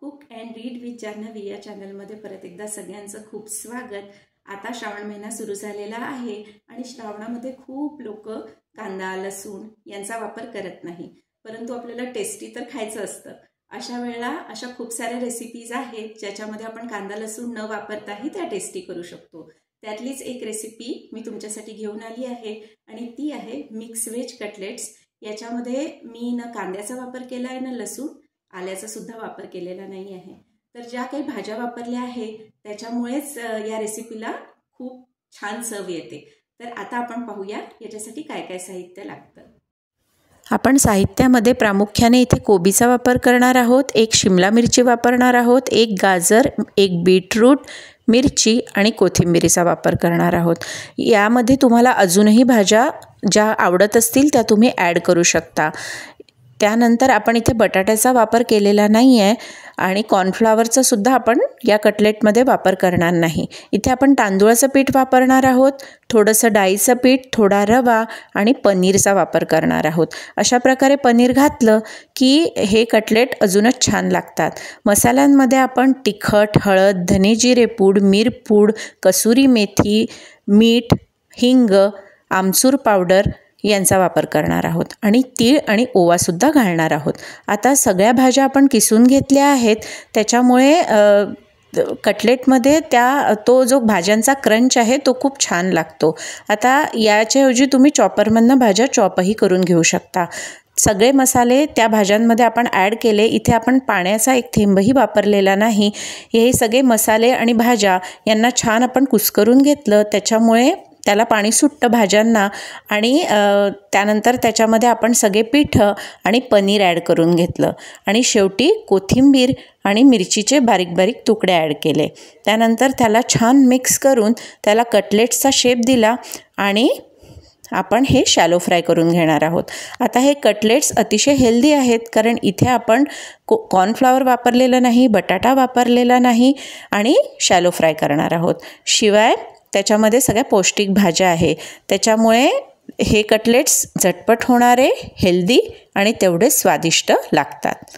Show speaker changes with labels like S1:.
S1: Cook and read with Janhavi या चॅनलमध्ये परत एकदा सगळ्यांचं खूप स्वागत। आता श्रावण महिना सुरू झालेला आहे आणि श्रावणामध्ये खूप लोक कांदा लसूण यांचा वापर करत नाही, परंतु आपल्याला टेस्टी तर खायचं असतं। अशा वेळेला अशा खूप साऱ्या रेसिपीज आहेत ज्याच्यामध्ये आपण कांदा लसूण न वापरताही त्या टेस्टी करू शकतो। त्यातलीच एक रेसिपी मी तुमच्यासाठी घेऊन आली आहे आणि ती आहे मिक्स व्हेज कटलेट्स। याच्यामध्ये मी न कांद्याचा वापर केला आहे ना लसूण आल्याचा सुद्धा वापर केलेला नाही आहे। तर ज्या काही भाज्या वापरल्या आहेत त्याच्यामुळेच या रेसिपीला खूप छान चव येते। तर आता आपण पाहूया याच्यासाठी काय काय साहित्य लागतं।
S2: आपण साहित्यामध्ये प्रामुख्याने इथे कोबीचा वापर करणार आहोत, एक शिमला मिरची वापरणार आहोत, एक गाजर, एक बीटरूट, मिरची आणि कोथिंबीरीचा वापर करणार आहोत। यामध्ये तुम्हाला अजूनही भाज्या ज्या आवडत असतील त्या तुम्ही ॲड करू शकता। त्यानंतर आपण इथे बटाट्याचा वापर केलेला नाही आहे आणि कॉर्नफ्लॉवरचा सुद्धा आपण या कटलेटमध्ये वापर करणार नाही। इथे आपण तांदूळाचं पीठ वापरणार आहोत, थोडंसं डाळीचं पीठ, थोडा रवा आणि पनीरचा वापर करणार आहोत। अशा प्रकारे पनीर घातलं की हे कटलेट अजूनच छान लागतात। मसाल्यांमध्ये आपण तिखट, हळद, धने जिरे पूड, मिरपूड, कसुरी मेथी, मीठ, हिंग, आमचूर पावडर यांचा वापर करणार आहोत आणि तीळ आणि ओवा सुद्धा घालणार आहोत। आता सगळ्या भाज्या आपण किसून घेतल्या आहेत, त्याच्यामुळे कटलेटमध्ये तो जो भाज्यांचा क्रंच आहे तो खूप छान लागतो। आता याच्याऐवजी तुम्ही चॉपरमधनं भाज्या चॉपही करून घेऊ शकता। सगळे मसाले त्या भाज्यांमध्ये आपण ॲड केले। इथे आपण पाण्याचा एक थेंबही वापरलेला नाही। हे सगळे मसाले आणि भाज्या यांना छान आपण कुस्करून घेतलं, त्याच्यामुळे त्याला पाणी सुटतं भाज्यांना आणि त्यानंतर त्याच्यामध्ये आपण सगळे पिठं आणि पनीर ॲड करून घेतलं आणि शेवटी कोथिंबीर आणि मिरचीचे बारीक बारीक तुकडे ॲड केले। त्यानंतर त्याला छान मिक्स करून त्याला कटलेट्सचा शेप दिला आणि आपण हे शॅलो फ्राय करून घेणार आहोत। आता हे कटलेट्स अतिशय हेल्दी आहेत, कारण इथे आपण कॉर्नफ्लॉवर वापरलेलं नाही, बटाटा वापरलेला नाही आणि शॅलो फ्राय करणार आहोत। शिवाय त्याच्यामध्ये सगळ्या पौष्टिक भाज्या आहे, त्याच्यामुळे हे कटलेट्स झटपट होणारे, हेल्दी आणि तेवढे स्वादिष्ट लागतात।